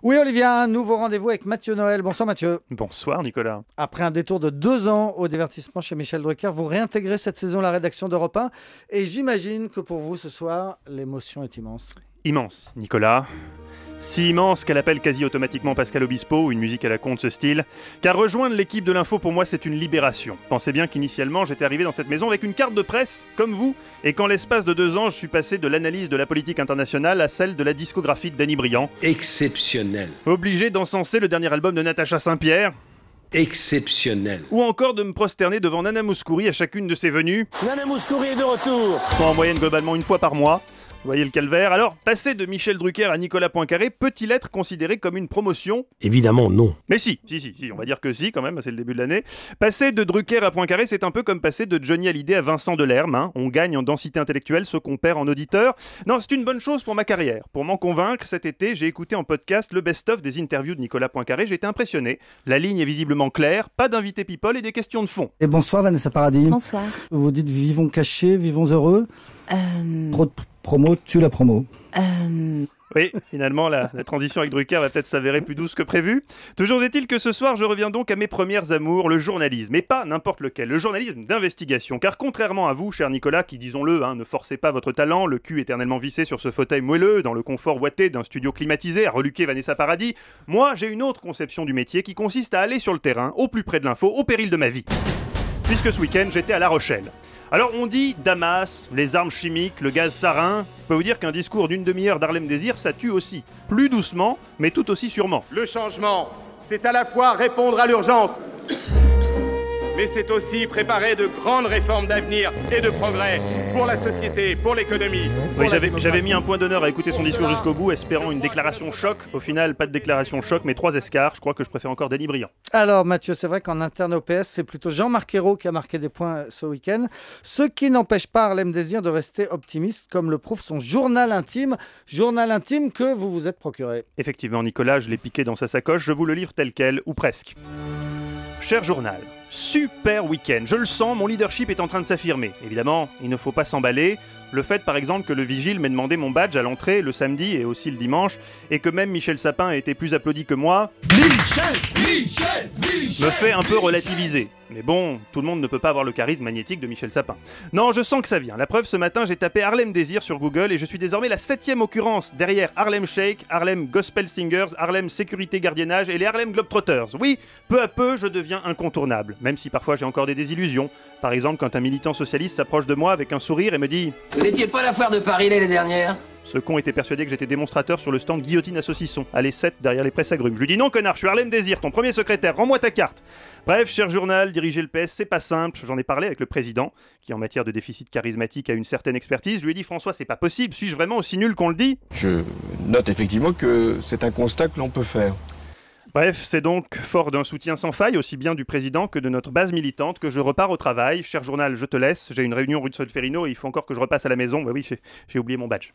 Oui, Olivia, un nouveau rendez-vous avec Mathieu Noël. Bonsoir Mathieu. Bonsoir Nicolas. Après un détour de 2 ans au divertissement chez Michel Drucker, vous réintégrez cette saison la rédaction d'Europe 1 et j'imagine que pour vous ce soir, l'émotion est immense. Immense, Nicolas. Si immense qu'elle appelle quasi automatiquement Pascal Obispo, une musique à la con de ce style. Car rejoindre l'équipe de l'info pour moi c'est une libération. Pensez bien qu'initialement j'étais arrivé dans cette maison avec une carte de presse, comme vous, et qu'en l'espace de 2 ans je suis passé de l'analyse de la politique internationale à celle de la discographie de Danny Briand. Exceptionnel. Obligé d'encenser le dernier album de Natacha Saint-Pierre. Exceptionnel. Ou encore de me prosterner devant Nana Mouskouri à chacune de ses venues. Nana Mouskouri est de retour. Soit en moyenne globalement une fois par mois. Vous voyez le calvaire. Alors, passer de Michel Drucker à Nicolas Poincaré peut-il être considéré comme une promotion ? Évidemment non. Mais si, on va dire que si quand même, c'est le début de l'année. Passer de Drucker à Poincaré, c'est un peu comme passer de Johnny Hallyday à Vincent Delerme. Hein. On gagne en densité intellectuelle ce qu'on perd en auditeur. Non, c'est une bonne chose pour ma carrière. Pour m'en convaincre, cet été, j'ai écouté en podcast le best-of des interviews de Nicolas Poincaré. J'ai été impressionné. La ligne est visiblement claire, pas d'invité people et des questions de fond. Et bonsoir Vanessa Paradis. Bonsoir. Vous dites vivons cachés, vivons heureux. Trop de promo tue la promo. Oui, finalement, la transition avec Drucker va peut-être s'avérer plus douce que prévu. Toujours est-il que ce soir, je reviens donc à mes premières amours, le journalisme. Et pas n'importe lequel, le journalisme d'investigation. Car contrairement à vous, cher Nicolas, qui, disons-le, ne forcez pas votre talent, le cul éternellement vissé sur ce fauteuil moelleux, dans le confort ouaté d'un studio climatisé, à reluquer Vanessa Paradis, moi, j'ai une autre conception du métier qui consiste à aller sur le terrain, au plus près de l'info, au péril de ma vie. Puisque ce week-end, j'étais à La Rochelle. Alors on dit Damas, les armes chimiques, le gaz sarin. Je peux vous dire qu'un discours d'une demi-heure d'Harlem Désir, ça tue aussi. Plus doucement, mais tout aussi sûrement. Le changement, c'est à la fois répondre à l'urgence, mais c'est aussi préparer de grandes réformes d'avenir et de progrès pour la société, pour l'économie. Oui, j'avais mis un point d'honneur à écouter son discours jusqu'au bout, espérant une déclaration choc. Au final, pas de déclaration choc, mais 3 escarres. Je crois que je préfère encore Danny Briand. Alors Mathieu, c'est vrai qu'en interne au PS, c'est plutôt Jean-Marc Ayrault qui a marqué des points ce week-end. Ce qui n'empêche pas Harlem Désir de rester optimiste, comme le prouve son journal intime que vous vous êtes procuré. Effectivement, Nicolas, je l'ai piqué dans sa sacoche, je vous le livre tel quel, ou presque. Cher journal, super week-end, je le sens, mon leadership est en train de s'affirmer. Évidemment, il ne faut pas s'emballer. Le fait par exemple que le vigile m'ait demandé mon badge à l'entrée le samedi et aussi le dimanche, et que même Michel Sapin a été plus applaudi que moi, me fait un peu relativiser. Mais bon, tout le monde ne peut pas avoir le charisme magnétique de Michel Sapin. Non, je sens que ça vient. La preuve, ce matin, j'ai tapé Harlem Désir sur Google et je suis désormais la 7e occurrence derrière Harlem Shake, Harlem Gospel Singers, Harlem Sécurité Gardiennage et les Harlem Globetrotters. Oui, peu à peu, je deviens incontournable, même si parfois j'ai encore des désillusions. Par exemple, quand un militant socialiste s'approche de moi avec un sourire et me dit « Vous n'étiez pas à la foire de Paris l'année dernière ?» Ce con était persuadé que j'étais démonstrateur sur le stand Guillotine à saucisson, à les 7 derrière les presses agrumes. Je lui dis non connard, je suis Harlem Désir, ton premier secrétaire, rends-moi ta carte. Bref, cher journal, diriger le PS, c'est pas simple. J'en ai parlé avec le président, qui en matière de déficit charismatique a une certaine expertise. Je lui ai dit François, c'est pas possible, suis-je vraiment aussi nul qu'on le dit ? Je note effectivement que c'est un constat que l'on peut faire. Bref, c'est donc fort d'un soutien sans faille, aussi bien du président que de notre base militante, que je repars au travail. Cher journal, je te laisse. J'ai une réunion rue de Solferino et il faut encore que je repasse à la maison. Bah oui, j'ai oublié mon badge.